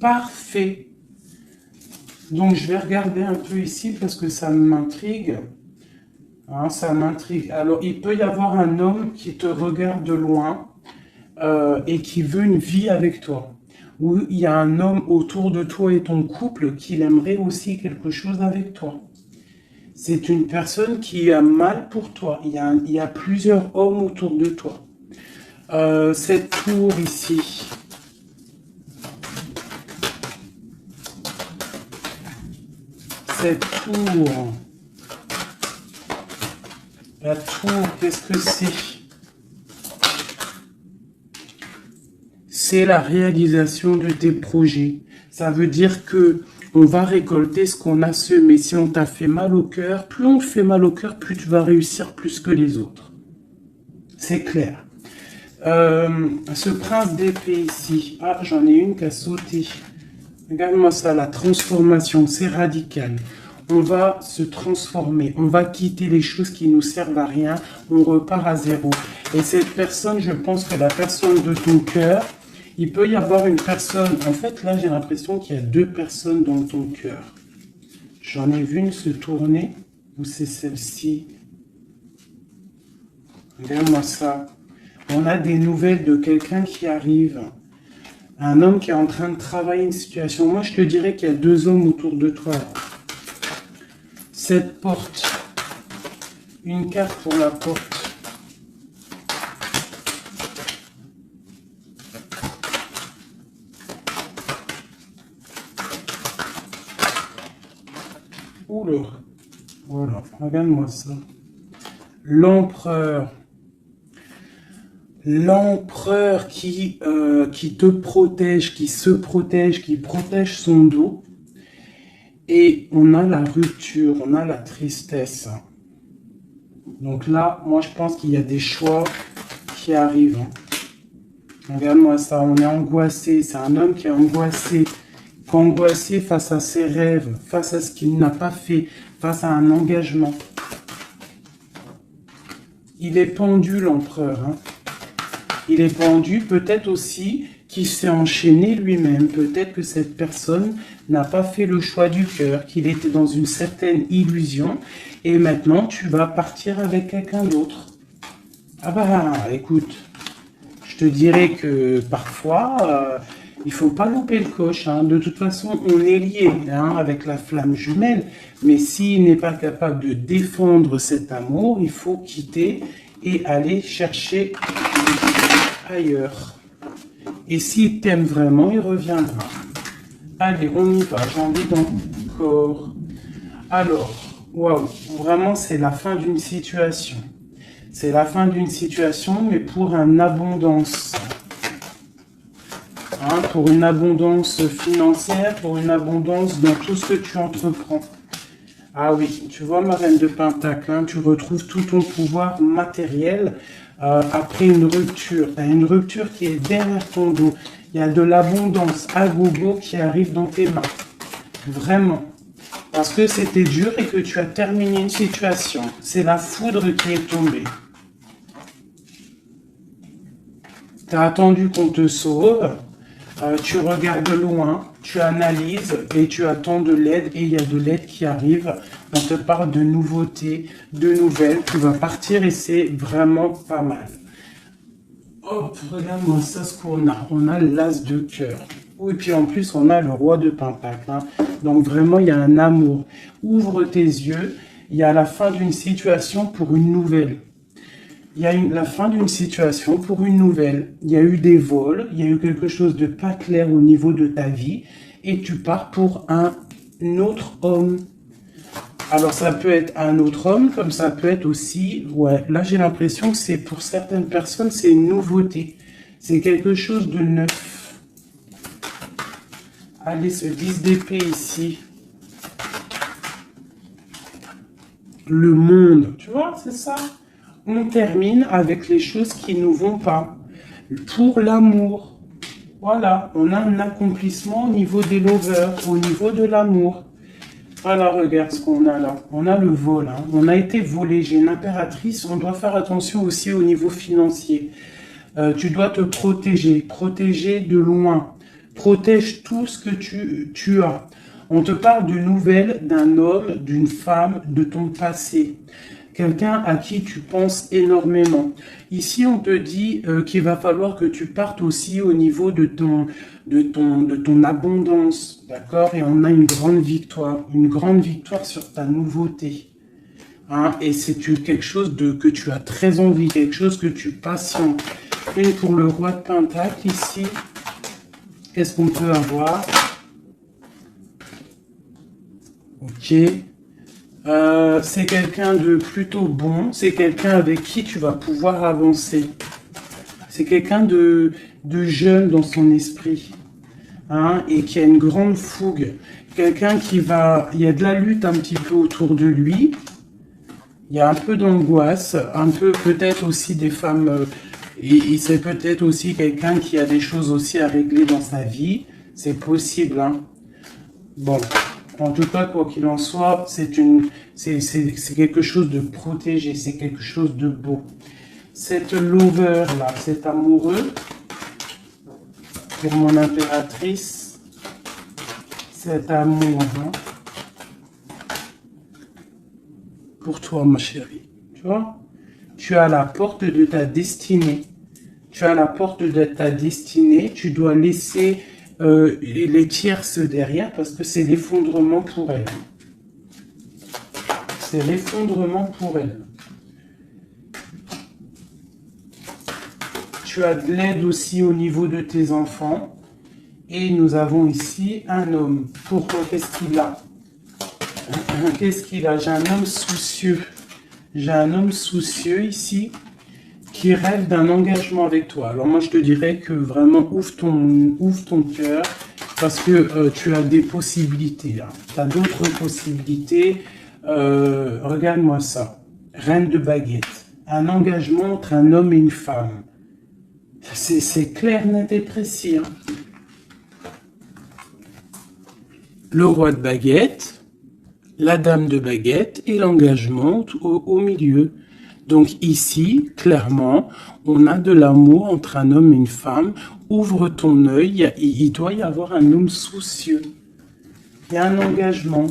Parfait. Donc, je vais regarder un peu ici parce que ça m'intrigue. Hein, ça m'intrigue. Alors, il peut y avoir un homme qui te regarde de loin et qui veut une vie avec toi. Ou il y a un homme autour de toi et ton couple qui aimerait aussi quelque chose avec toi. C'est une personne qui a mal pour toi. Il y a plusieurs hommes autour de toi. Cette tour ici. Cette tour. La tour, qu'est-ce que c'est? C'est la réalisation de tes projets. Ça veut dire que on va récolter ce qu'on a semé. Si on t'a fait mal au cœur, plus on te fait mal au cœur, plus tu vas réussir plus que les autres. C'est clair. Ce prince d'épée ici. Ah, j'en ai une qui a sauté. Regarde-moi ça, la transformation, c'est radical. On va se transformer, on va quitter les choses qui nous servent à rien, on repart à zéro. Et cette personne, je pense que la personne de ton cœur, il peut y avoir une personne, en fait là j'ai l'impression qu'il y a deux personnes dans ton cœur. J'en ai vu une se tourner, ou c'est celle-ci. Regarde-moi ça. On a des nouvelles de quelqu'un qui arrive. Un homme qui est en train de travailler une situation. Moi, je te dirais qu'il y a deux hommes autour de toi. Cette porte. Une carte pour la porte. Oula. Voilà, regarde-moi ça. L'empereur. L'empereur qui te protège, qui se protège, qui protège son dos. Et on a la rupture, on a la tristesse. Donc là, moi je pense qu'il y a des choix qui arrivent. Regarde-moi ça, on est angoissé. C'est un homme qui est angoissé face à ses rêves, face à ce qu'il n'a pas fait, face à un engagement. Il est pendu, l'empereur. Il est pendu, peut-être aussi qu'il s'est enchaîné lui-même. Peut-être que cette personne n'a pas fait le choix du cœur, qu'il était dans une certaine illusion. Et maintenant, tu vas partir avec quelqu'un d'autre. Ah bah, écoute, je te dirais que parfois, il faut pas louper le coche. De toute façon, on est lié avec la flamme jumelle. Mais s'il n'est pas capable de défendre cet amour, il faut quitter et aller chercher ailleurs. Et s'il t'aime vraiment, il reviendra. Allez, on y va. J'ai envie d'encore. Alors, waouh, vraiment, c'est la fin d'une situation. C'est la fin d'une situation, mais pour une abondance. Pour une abondance financière, pour une abondance dans tout ce que tu entreprends. Ah oui, tu vois, ma reine de Pentacle, tu retrouves tout ton pouvoir matériel après une rupture. Tu as une rupture qui est derrière ton dos. Il y a de l'abondance à gogo qui arrive dans tes mains. Vraiment. Parce que c'était dur et que tu as terminé une situation. C'est la foudre qui est tombée. Tu as attendu qu'on te sauve. Tu regardes loin, tu analyses et tu attends de l'aide et il y a de l'aide qui arrive. On te parle de nouveautés, de nouvelles. Tu vas partir et c'est vraiment pas mal. Hop, regarde-moi ça ce qu'on a. On a l'as de cœur. Oui, puis en plus on a le roi de Pentacle. Donc vraiment il y a un amour. Ouvre tes yeux. Il y a la fin d'une situation pour une nouvelle. Il y a la fin d'une situation pour une nouvelle. Il y a eu des vols, il y a eu quelque chose de pas clair au niveau de ta vie et tu pars pour un autre homme. Alors ça peut être un autre homme, comme ça peut être aussi, ouais, là j'ai l'impression que c'est pour certaines personnes, c'est une nouveauté. C'est quelque chose de neuf. Allez, ce 10 d'épée ici. Le monde, tu vois, c'est ça. On termine avec les choses qui ne nous vont pas. Pour l'amour. Voilà, on a un accomplissement au niveau des lovers, au niveau de l'amour. Voilà, regarde ce qu'on a là. On a le vol. On a été volé. J'ai une impératrice. On doit faire attention aussi au niveau financier. Tu dois te protéger. Protéger de loin. Protège tout ce que tu as. On te parle de nouvelles d'un homme, d'une femme, de ton passé. Quelqu'un à qui tu penses énormément. Ici, on te dit qu'il va falloir que tu partes aussi au niveau de ton abondance, d'accord? Et on a une grande victoire sur ta nouveauté. Et c'est quelque chose que tu as très envie, quelque chose que tu patientes. Une pour le roi de Pentacle ici. Qu'est-ce qu'on peut avoir? Ok. C'est quelqu'un de plutôt bon, c'est quelqu'un avec qui tu vas pouvoir avancer. C'est quelqu'un de jeune dans son esprit, et qui a une grande fougue. Quelqu'un il y a de la lutte un petit peu autour de lui. Il y a un peu d'angoisse, un peu peut-être aussi des femmes, et c'est peut-être aussi quelqu'un qui a des choses aussi à régler dans sa vie. C'est possible, Bon, en tout cas, quoi qu'il en soit, c'est quelque chose de protégé, c'est quelque chose de beau. Cette lover là, cet amoureux, pour mon impératrice, cet amour, hein, pour toi, ma chérie, tu vois, tu as la porte de ta destinée. Tu as la porte de ta destinée, tu dois laisser les tierces derrière parce que c'est l'effondrement pour elle. C'est l'effondrement pour elle. Tu as de l'aide aussi au niveau de tes enfants. Et nous avons ici un homme. Pourquoi? Qu'est-ce qu'il a? Qu'est-ce qu'il a? J'ai un homme soucieux. J'ai un homme soucieux ici qui rêve d'un engagement avec toi. Alors moi, je te dirais que vraiment, ouvre ton cœur parce que tu as des possibilités. Tu as d'autres possibilités. Regarde-moi ça. Reine de baguette. Un engagement entre un homme et une femme. C'est clair, net et précis. Hein. Le roi de baguette, la dame de baguette et l'engagement au milieu. Donc ici, clairement, on a de l'amour entre un homme et une femme. Ouvre ton œil, il doit y avoir un homme soucieux. Il y a un engagement.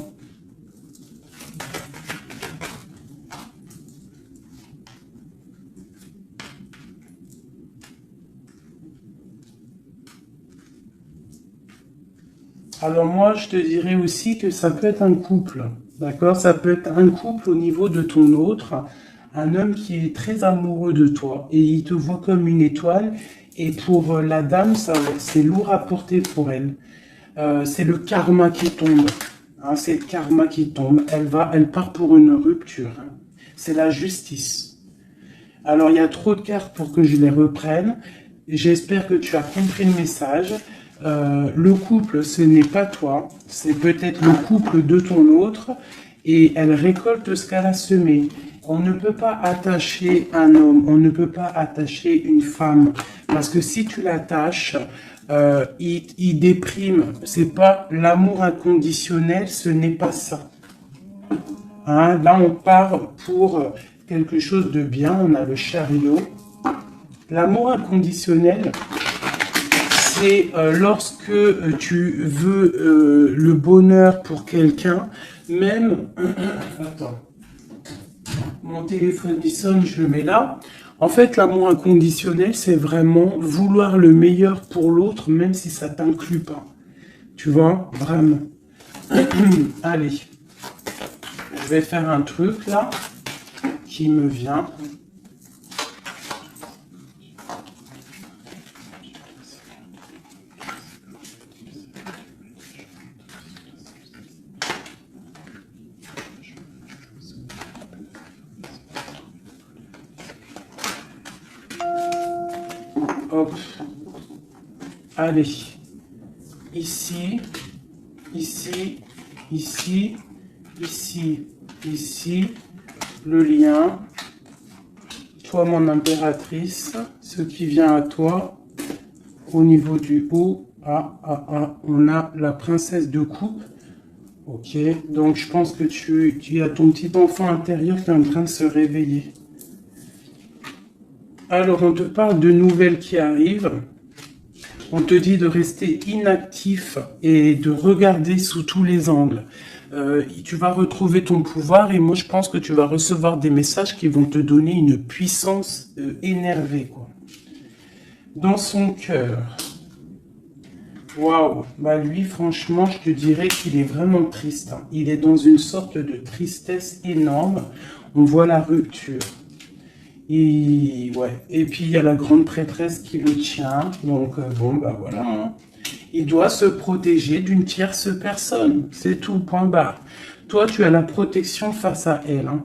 Alors moi, je te dirais aussi que ça peut être un couple, d'accord? Ça peut être un couple au niveau de ton autre, un homme qui est très amoureux de toi et il te voit comme une étoile. Et pour la dame, c'est lourd à porter pour elle. C'est le karma qui tombe. Hein, c'est le karma qui tombe. Elle part pour une rupture. Hein. C'est la justice. Alors, il y a trop de cartes pour que je les reprenne. J'espère que tu as compris le message. Le couple, ce n'est pas toi, c'est peut-être le couple de ton autre et elle récolte ce qu'elle a semé. On ne peut pas attacher un homme, on ne peut pas attacher une femme parce que si tu l'attaches, il déprime. C'est pas l'amour inconditionnel, ce n'est pas ça. Hein, là, on part pour quelque chose de bien. On a le chariot. L'amour inconditionnel, c'est lorsque tu veux le bonheur pour quelqu'un, même... Attends, mon téléphone qui sonne, je le mets là. En fait, l'amour inconditionnel, c'est vraiment vouloir le meilleur pour l'autre, même si ça t'inclut pas. Tu vois, vraiment. Allez, je vais faire un truc là, qui me vient. Hop. Allez. Ici, ici, ici, ici, ici. Le lien. Toi, mon impératrice. Ce qui vient à toi. Au niveau du haut. On a la princesse de coupe. Ok. Donc, je pense que tu as ton petit enfant intérieur qui est en train de se réveiller. Alors, on te parle de nouvelles qui arrivent. On te dit de rester inactif et de regarder sous tous les angles. Tu vas retrouver ton pouvoir et moi, je pense que tu vas recevoir des messages qui vont te donner une puissance énervée, quoi. Dans son cœur. Waouh. Bah lui, franchement, je te dirais qu'il est vraiment triste. Hein. Il est dans une sorte de tristesse énorme. On voit la rupture. Et, ouais. Et puis il y a la grande prêtresse qui le tient. Donc bon, bah voilà. Hein. Il doit se protéger d'une tierce personne. C'est tout, point barre. Toi, tu as la protection face à elle. Hein.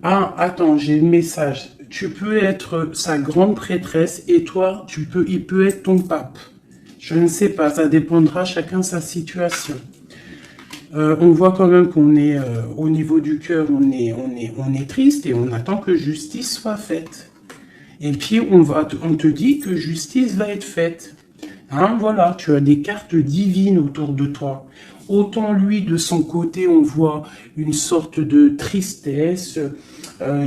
Ah, attends, j'ai le message. Tu peux être sa grande prêtresse et toi, il peut être ton pape. Je ne sais pas, ça dépendra chacun sa situation. On voit quand même qu'on est au niveau du cœur, on est triste et on attend que justice soit faite. Et puis on te dit que justice va être faite. Hein, voilà, tu as des cartes divines autour de toi. Autant lui, de son côté, on voit une sorte de tristesse.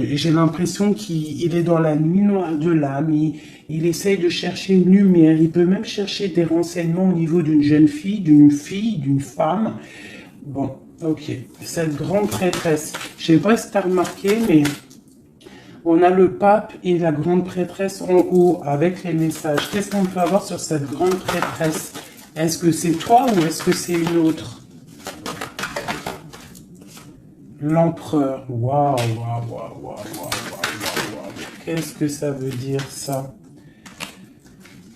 J'ai l'impression qu'il est dans la nuit noire de l'âme. Il essaye de chercher une lumière. Il peut même chercher des renseignements au niveau d'une jeune fille, d'une femme. Bon, ok. Cette grande prêtresse. Je sais pas si tu as remarqué, mais on a le pape et la grande prêtresse en haut avec les messages. Qu'est-ce qu'on peut avoir sur cette grande prêtresse? Est-ce que c'est toi ou est-ce que c'est une autre? L'empereur. Waouh, waouh, waouh, waouh, waouh, waouh. Qu'est-ce que ça veut dire ça?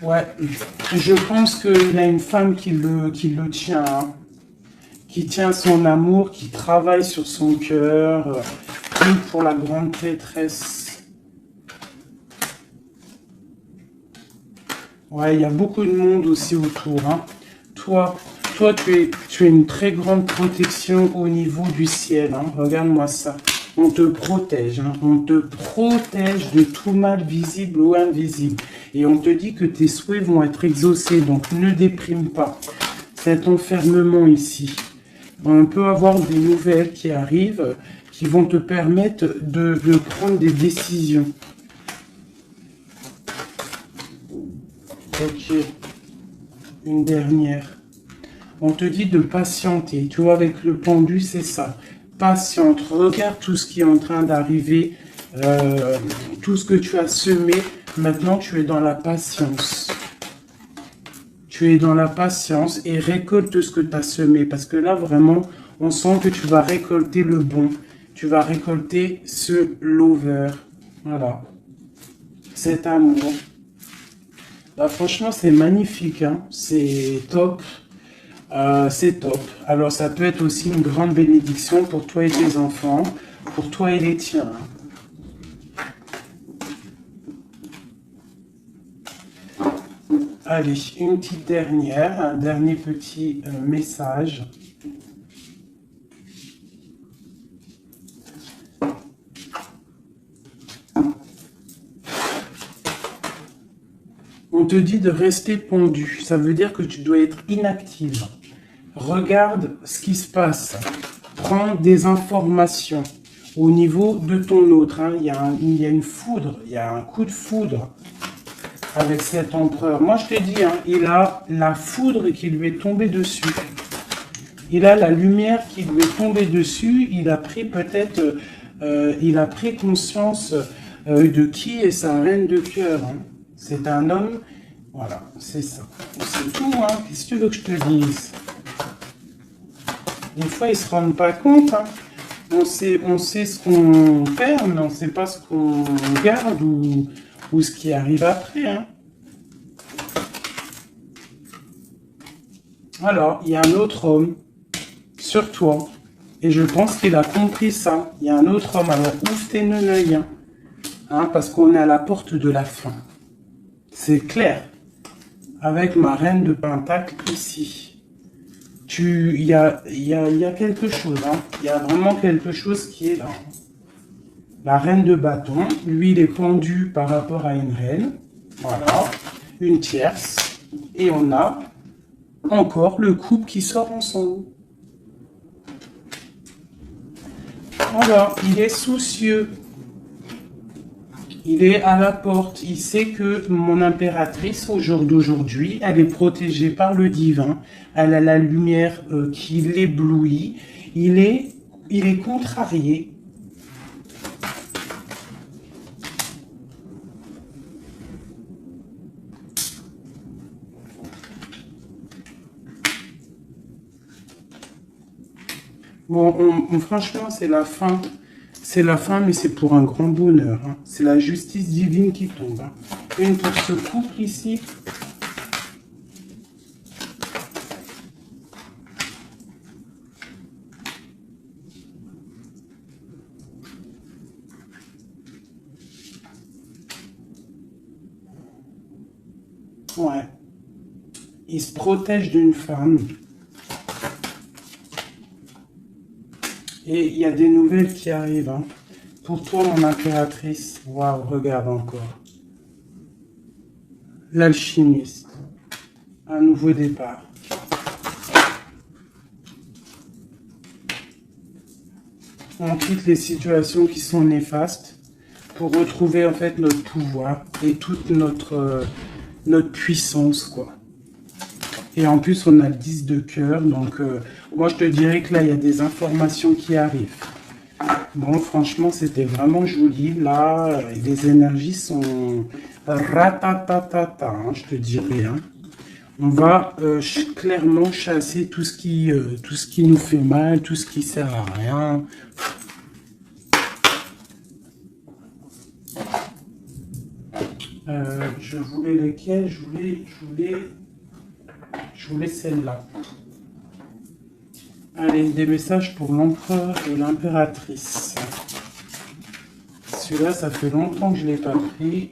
Ouais, je pense qu'il a une femme qui le tient, hein, qui tient son amour, qui travaille sur son cœur, pour la grande prêtresse. Ouais, il y a beaucoup de monde aussi autour, hein. Toi, tu es une très grande protection au niveau du ciel, hein. Regarde-moi ça. On te protège, hein. On te protège de tout mal visible ou invisible. Et on te dit que tes souhaits vont être exaucés, donc ne déprime pas. Cet enfermement ici. On peut avoir des nouvelles qui arrivent, qui vont te permettre de prendre des décisions. Ok. Une dernière. On te dit de patienter. Tu vois, avec le pendu, c'est ça. Patiente. Regarde tout ce qui est en train d'arriver. Tout ce que tu as semé. Maintenant, tu es dans la patience. Tu es dans la patience et récolte ce que tu as semé. Parce que là, vraiment, on sent que tu vas récolter le bon. Tu vas récolter ce lover. Voilà. Cet amour. Bah, franchement, c'est magnifique, hein. C'est top. C'est top. Alors, ça peut être aussi une grande bénédiction pour toi et tes enfants, pour toi et les tiens. Allez, une petite dernière, un dernier petit message. On te dit de rester pendu. Ça veut dire que tu dois être inactive. Regarde ce qui se passe. Prends des informations au niveau de ton autre. Hein. Il y a une foudre, il y a un coup de foudre avec cet empereur. Moi, je te dis, hein, il a la foudre qui lui est tombée dessus. Il a la lumière qui lui est tombée dessus. Il a pris peut-être, il a pris conscience de qui est sa reine de cœur. Hein. C'est un homme, voilà, c'est ça. C'est tout, hein. Qu'est-ce que tu veux que je te dise? Des fois, ils se rendent pas compte, hein. On sait ce qu'on perd, mais on ne sait pas ce qu'on garde ou ce qui arrive après, hein. Alors, il y a un autre homme sur toi, et je pense qu'il a compris ça. Il y a un autre homme, alors ouvre tes œil, hein, parce qu'on est à la porte de la fin. C'est clair. Avec ma reine de Pentacle ici. Il y a quelque chose. Hein. Il y a vraiment quelque chose qui est là. La reine de bâton. Lui, il est pendu par rapport à une reine. Voilà. Une tierce. Et on a encore le couple qui sort ensemble. Alors, il est soucieux. Il est à la porte. Il sait que mon impératrice, au jour d'aujourd'hui, elle est protégée par le divin. Elle a la lumière qui l'éblouit. Il est contrarié. Bon, franchement, c'est la fin. C'est la fin, mais c'est pour un grand bonheur. Hein. C'est la justice divine qui tombe. Hein. Une pour ce couple ici. Ouais. Il se protège d'une femme. Et il y a des nouvelles qui arrivent. Hein. Pour toi, mon impératrice. Waouh, regarde encore. L'alchimiste. Un nouveau départ. On quitte les situations qui sont néfastes pour retrouver en fait notre pouvoir et toute notre puissance, quoi. Et en plus, on a le 10 de cœur, donc moi je te dirais que là, il y a des informations qui arrivent. Bon, franchement, c'était vraiment joli. Là, les énergies sont ratatatata, hein, je te dirais. Hein. On va clairement chasser tout ce qui nous fait mal, tout ce qui sert à rien. Je voulais lesquelles? Je voulais celle-là. Allez, des messages pour l'empereur et l'impératrice. Celui-là, ça fait longtemps que je ne l'ai pas pris.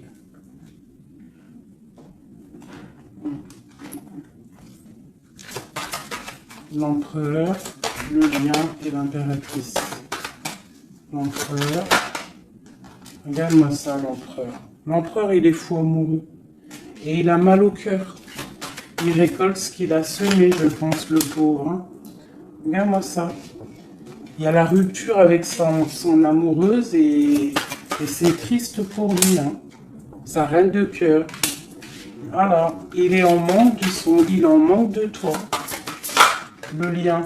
L'empereur, le lien et l'impératrice. L'empereur. Regarde-moi ça, l'empereur. L'empereur, il est fou amoureux. Et il a mal au cœur. Il récolte ce qu'il a semé, je pense, le pauvre. Hein. Regarde-moi ça. Il y a la rupture avec son amoureuse et c'est triste pour lui. Hein. Sa reine de cœur. Voilà. Il est en manque il en manque de toi. Le lien.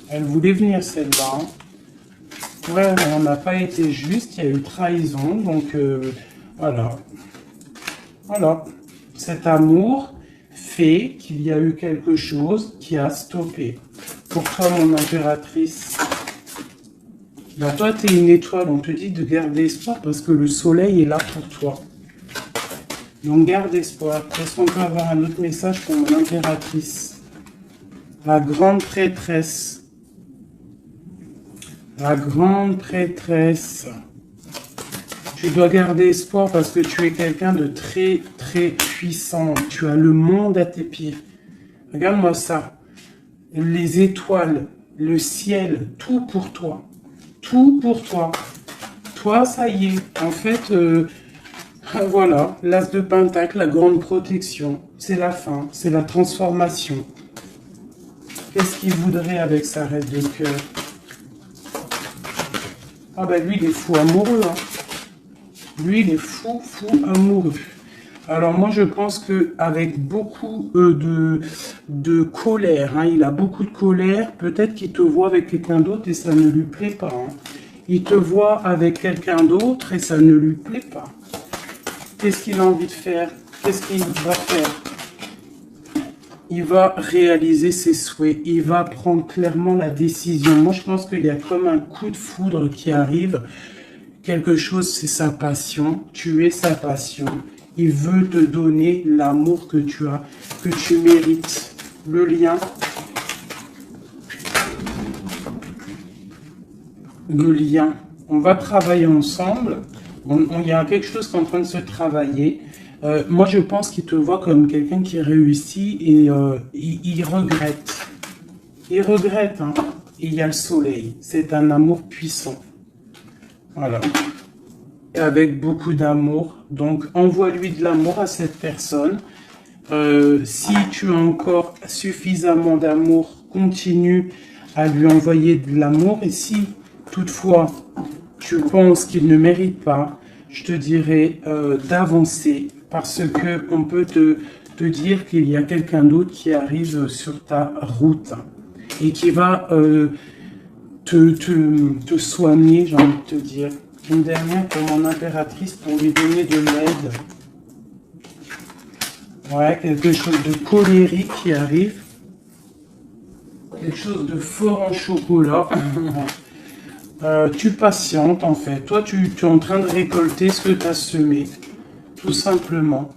Elle voulait venir celle-là. Hein. Ouais, on n'a pas été juste. Il y a eu trahison. Donc, voilà. Voilà. Cet amour fait qu'il y a eu quelque chose qui a stoppé. Pour toi, mon impératrice, là, toi, tu es une étoile. On te dit de garder espoir parce que le soleil est là pour toi. Donc, garde espoir. Est-ce qu'on peut avoir un autre message pour mon impératrice? La grande prêtresse. La grande prêtresse. Tu dois garder espoir parce que tu es quelqu'un de très, très puissant. Tu as le monde à tes pieds. Regarde-moi ça. Les étoiles, le ciel, tout pour toi. Tout pour toi. Toi, ça y est. En fait, voilà, l'as de pentacle, la grande protection. C'est la fin, c'est la transformation. Qu'est-ce qu'il voudrait avec sa reine de cœur? Ah ben lui, il est fou amoureux. Hein. Lui, il est fou amoureux. Alors moi, je pense qu'avec beaucoup de colère, hein, il a beaucoup de colère, peut-être qu'il te voit avec quelqu'un d'autre et ça ne lui plaît pas. Hein. Il te voit avec quelqu'un d'autre et ça ne lui plaît pas. Qu'est-ce qu'il a envie de faire? Qu'est-ce qu'il va faire? Il va réaliser ses souhaits. Il va prendre clairement la décision. Moi, je pense qu'il y a comme un coup de foudre qui arrive. Quelque chose, c'est sa passion. Tu es sa passion. Il veut te donner l'amour que tu as, que tu mérites. Le lien. Le lien. On va travailler ensemble. Il y a quelque chose qui est en train de se travailler. Moi, je pense qu'il te voit comme quelqu'un qui réussit et il regrette. Il regrette. Hein. Et il y a le soleil. C'est un amour puissant. Voilà. Avec beaucoup d'amour. Donc, envoie-lui de l'amour à cette personne. Si tu as encore suffisamment d'amour, continue à lui envoyer de l'amour. Et si, toutefois, tu penses qu'il ne mérite pas, je te dirais d'avancer. Parce que on peut te dire qu'il y a quelqu'un d'autre qui arrive sur ta route. Et qui va te soigner, j'ai envie de te dire. Une dernière pour mon impératrice pour lui donner de l'aide. Ouais, quelque chose de colérique qui arrive. Quelque chose de fort en chocolat. Tu patientes en fait. Toi, tu es en train de récolter ce que tu as semé. Tout simplement.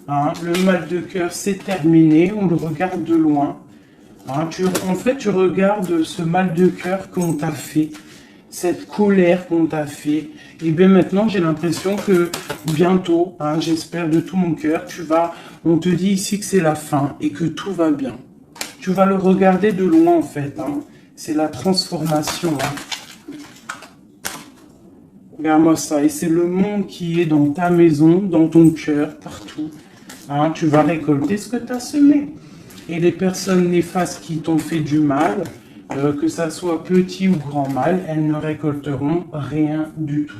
Hein, le mal de cœur, c'est terminé. On le regarde de loin. Hein, en fait, tu regardes ce mal de cœur qu'on t'a fait. Cette colère qu'on t'a fait, et bien maintenant j'ai l'impression que bientôt, hein, j'espère de tout mon cœur, on te dit ici que c'est la fin et que tout va bien. Tu vas le regarder de loin en fait, hein. C'est la transformation. Hein. Regarde-moi ça, et c'est le monde qui est dans ta maison, dans ton cœur, partout. Hein, tu vas récolter ce que tu as semé. Et les personnes néfastes qui t'ont fait du mal, que ça soit petit ou grand mâle, elles ne récolteront rien du tout.